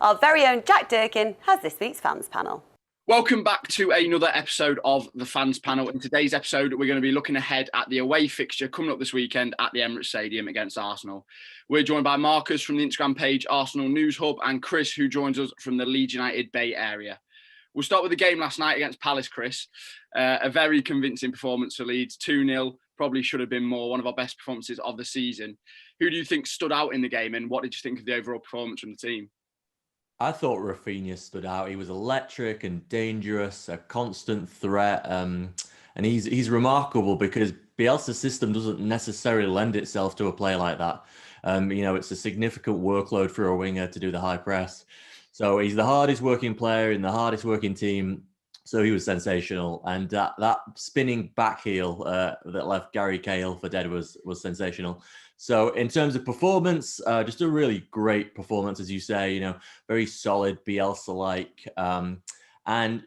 Our very own Jack Durkin has this week's Fans Panel. Welcome back to another episode of the Fans Panel. In today's episode, we're going to be looking ahead at the away fixture coming up this weekend at the Emirates Stadium against Arsenal. We're joined by Marcus from the Instagram page Arsenal News Hub and Chris, who joins us from the Leeds United Bay Area. We'll start with the game last night against Palace, Chris. A very convincing performance for Leeds, 2-0. Probably should have been more, one of our best performances of the season. Who do you think stood out in the game, and what did you think of the overall performance from the team? I thought Rafinha stood out. He was electric and dangerous, a constant threat, and he's remarkable because Bielsa's system doesn't necessarily lend itself to a player like that. It's a significant workload for a winger to do the high press. So he's the hardest working player in the hardest working team. So he was sensational, and that spinning back heel that left Gary Cahill for dead was sensational. So in terms of performance, just a really great performance, as you say, very solid, Bielsa-like, and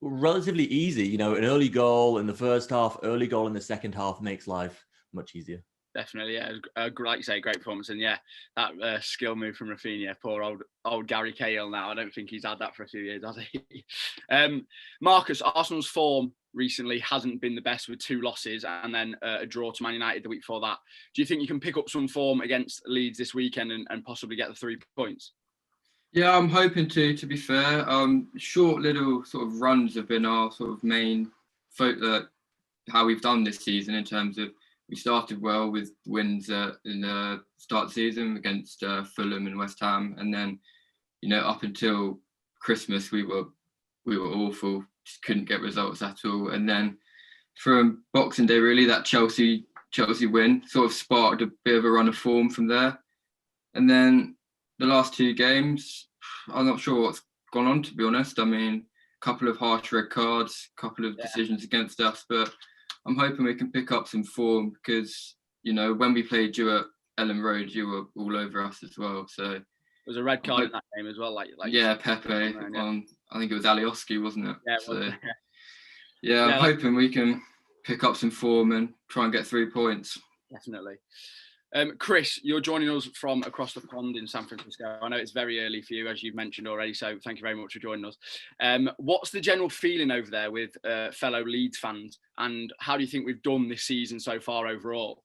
relatively easy. An early goal in the first half, early goal in the second half makes life much easier. Definitely, yeah. Like you say, great performance. And yeah, that skill move from Rafinha, poor old Gary Cahill now. I don't think he's had that for a few years, has he? Marcus, Arsenal's form recently hasn't been the best with 2 losses and then a draw to Man United the week before that. Do you think you can pick up some form against Leeds this weekend and possibly get the 3 points? Yeah, I'm hoping to be fair. Short little sort of runs have been our sort of main how we've done this season in terms of we started well with wins in the start of the season against Fulham and West Ham, and then up until Christmas we were awful, just couldn't get results at all. And then from Boxing Day, really, that Chelsea win sort of sparked a bit of a run of form from there. And then the last 2 games, I'm not sure what's gone on, to be honest. I mean, a couple of harsh red cards, a couple of decisions against us, but I'm hoping we can pick up some form because, when we played you at Ellen Road, you were all over us as well. So there was a red card in that game as well. Pepe. I think it was Alioski, wasn't it? Yeah, it was. I'm hoping we can pick up some form and try and get 3 points. Definitely. Chris, you're joining us from across the pond in San Francisco. I know it's very early for you, as you've mentioned already, so thank you very much for joining us. What's the general feeling over there with fellow Leeds fans, and how do you think we've done this season so far overall?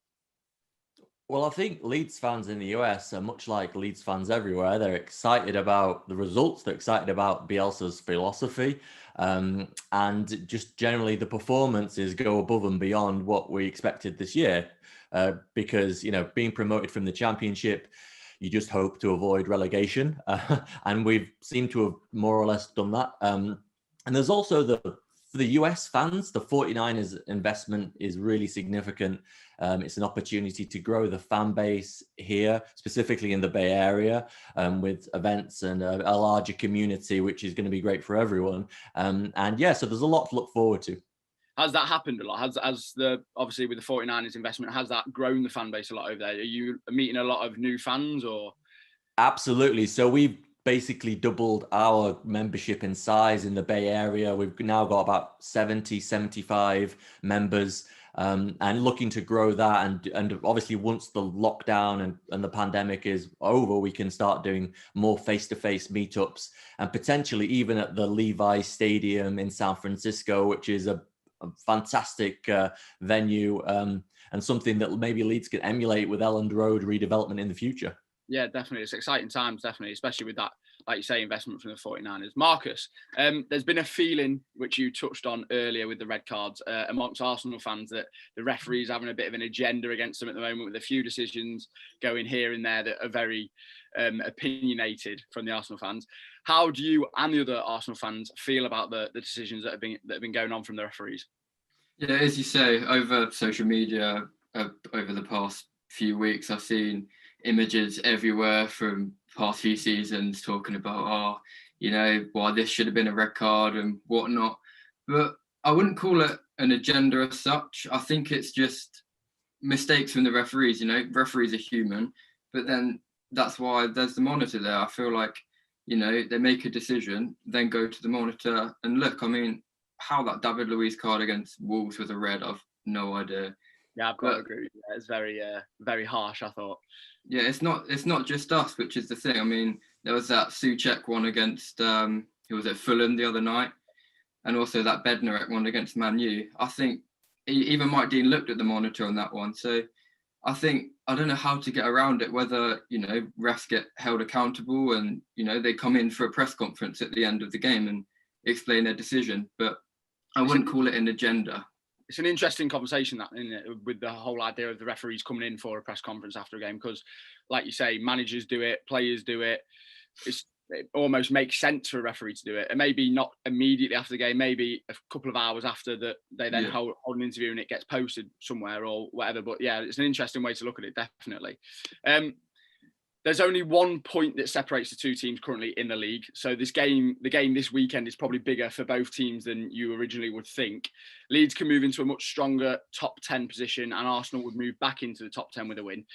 Well, I think Leeds fans in the US are much like Leeds fans everywhere. They're excited about the results. They're excited about Bielsa's philosophy. And just generally the performances go above and beyond what we expected this year. Because, being promoted from the Championship, you just hope to avoid relegation. And we've seemed to have more or less done that. And there's also for the US fans, the 49ers investment is really significant. It's an opportunity to grow the fan base here, specifically in the Bay Area, with events and a larger community, which is going to be great for everyone. So there's a lot to look forward to. Has that happened a lot? Obviously with the 49ers investment, has that grown the fan base a lot over there? Are you meeting a lot of new fans or? Absolutely. So we've basically doubled our membership in size in the Bay Area. We've now got about 75 members, and looking to grow that. And obviously once the lockdown and the pandemic is over, we can start doing more face-to-face meetups, and potentially even at the Levi Stadium in San Francisco, which is a fantastic venue, and something that maybe Leeds can emulate with Elland Road redevelopment in the future. Yeah, definitely. It's exciting times, definitely, especially with that, like you say, investment from the 49ers. Marcus, there's been a feeling, which you touched on earlier with the red cards, amongst Arsenal fans, that the referee's having a bit of an agenda against them at the moment, with a few decisions going here and there that are very opinionated from the Arsenal fans. How do you and the other Arsenal fans feel about the decisions that have been going on from the referees? Yeah, as you say, over social media, over the past few weeks, I've seen images everywhere from past few seasons talking about, why this should have been a red card and whatnot. But I wouldn't call it an agenda as such. I think it's just mistakes from the referees. Referees are human, but then that's why there's the monitor there. I feel like, they make a decision, then go to the monitor and look. I mean, how that David Luiz card against Wolves was a red, I've no idea. Yeah, I've got to agree. It's very, very harsh, I thought. Yeah, it's not just us, which is the thing. I mean, there was that Souček one against who was at Fulham the other night, and also that Bednarek one against Man U. I think even Mike Dean looked at the monitor on that one. So I think, I don't know how to get around it, whether, refs get held accountable and, they come in for a press conference at the end of the game and explain their decision. But I wouldn't call it an agenda. It's an interesting conversation, that, isn't it, with the whole idea of the referees coming in for a press conference after a game, because, like you say, managers do it, players do it. It almost makes sense for a referee to do it, and maybe not immediately after the game, maybe a couple of hours after that they then hold an interview and it gets posted somewhere or whatever. But yeah, it's an interesting way to look at it, definitely. There's only 1 point that separates the two teams currently in the league. So the game this weekend is probably bigger for both teams than you originally would think. Leeds can move into a much stronger top 10 position, and Arsenal would move back into the top 10 with a win.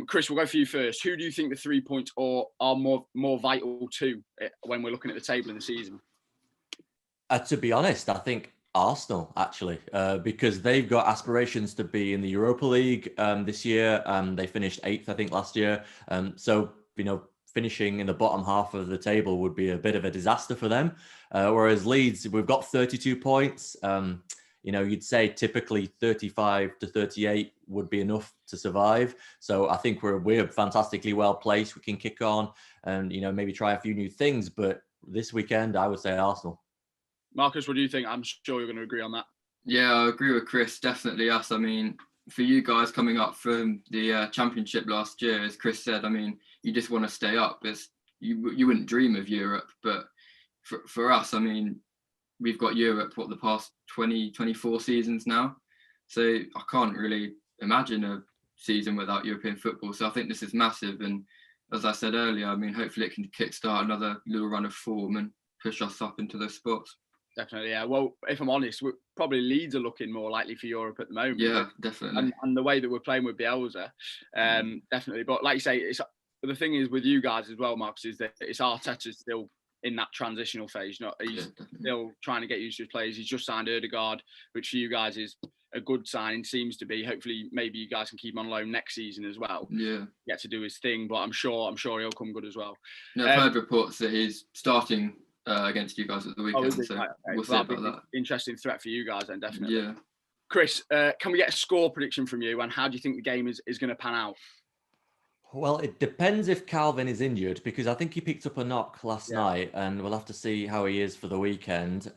Chris, we'll go for you first. Who do you think the 3 points are more vital to when we're looking at the table in the season? To be honest, I think Arsenal, actually, because they've got aspirations to be in the Europa League this year. They finished 8th, I think, last year. So, finishing in the bottom half of the table would be a bit of a disaster for them. Whereas Leeds, we've got 32 points. You'd say typically 35 to 38 would be enough to survive. So I think we're fantastically well placed. We can kick on and, maybe try a few new things. But this weekend, I would say Arsenal. Marcus, what do you think? I'm sure you're going to agree on that. Yeah, I agree with Chris. Definitely us. I mean, for you guys coming up from the Championship last year, as Chris said, I mean, you just want to stay up. You wouldn't dream of Europe. But for us, I mean, we've got Europe, the past 24 seasons now. So I can't really imagine a season without European football. So I think this is massive. And as I said earlier, I mean, hopefully it can kickstart another little run of form and push us up into those spots. Definitely, yeah. Well, if I'm honest, probably Leeds are looking more likely for Europe at the moment. Yeah, definitely. And the way that we're playing with Bielsa, definitely. But like you say, the thing is with you guys as well, Marcus, is that it's Arteta's still in that transitional phase. He's still trying to get used to his players. He's just signed Ødegaard, which for you guys is a good signing, seems to be. Hopefully, maybe you guys can keep him on loan next season as well. Yeah, get to do his thing, but I'm sure he'll come good as well. I've heard reports that he's starting against you guys at the weekend, so right, okay. we'll see about that. Interesting threat for you guys then, definitely. Yeah. Chris, can we get a score prediction from you, and how do you think the game is going to pan out? Well, it depends if Calvin is injured, because I think he picked up a knock last night, and we'll have to see how he is for the weekend.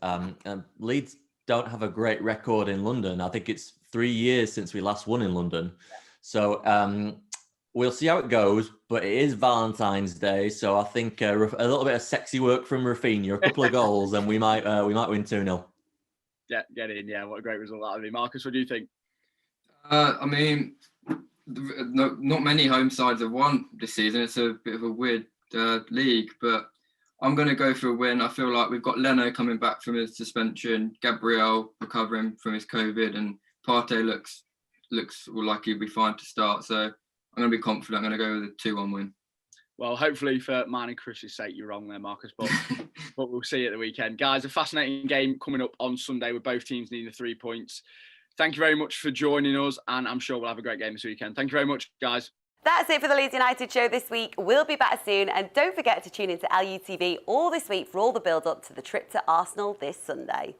Leeds don't have a great record in London. I think it's 3 years since we last won in London. So we'll see how it goes, but it is Valentine's Day, so I think a little bit of sexy work from Rafinha, a couple of goals, and we might win 2-0. Yeah, get in. Yeah, what a great result that would be. Marcus, what do you think? I mean, not many home sides have won this season. It's a bit of a weird league, but I'm going to go for a win. I feel like we've got Leno coming back from his suspension, Gabriel recovering from his COVID, and Partey looks like he'll be fine to start. So I'm going to be confident. I'm going to go with a 2-1 win. Well, hopefully for mine and Chris's sake, you're wrong there, Marcus, but we'll see at the weekend. Guys, a fascinating game coming up on Sunday with both teams needing the 3 points. Thank you very much for joining us, and I'm sure we'll have a great game this weekend. Thank you very much, guys. That's it for the Leeds United show this week. We'll be back soon, and don't forget to tune into LUTV all this week for all the build-up to the trip to Arsenal this Sunday.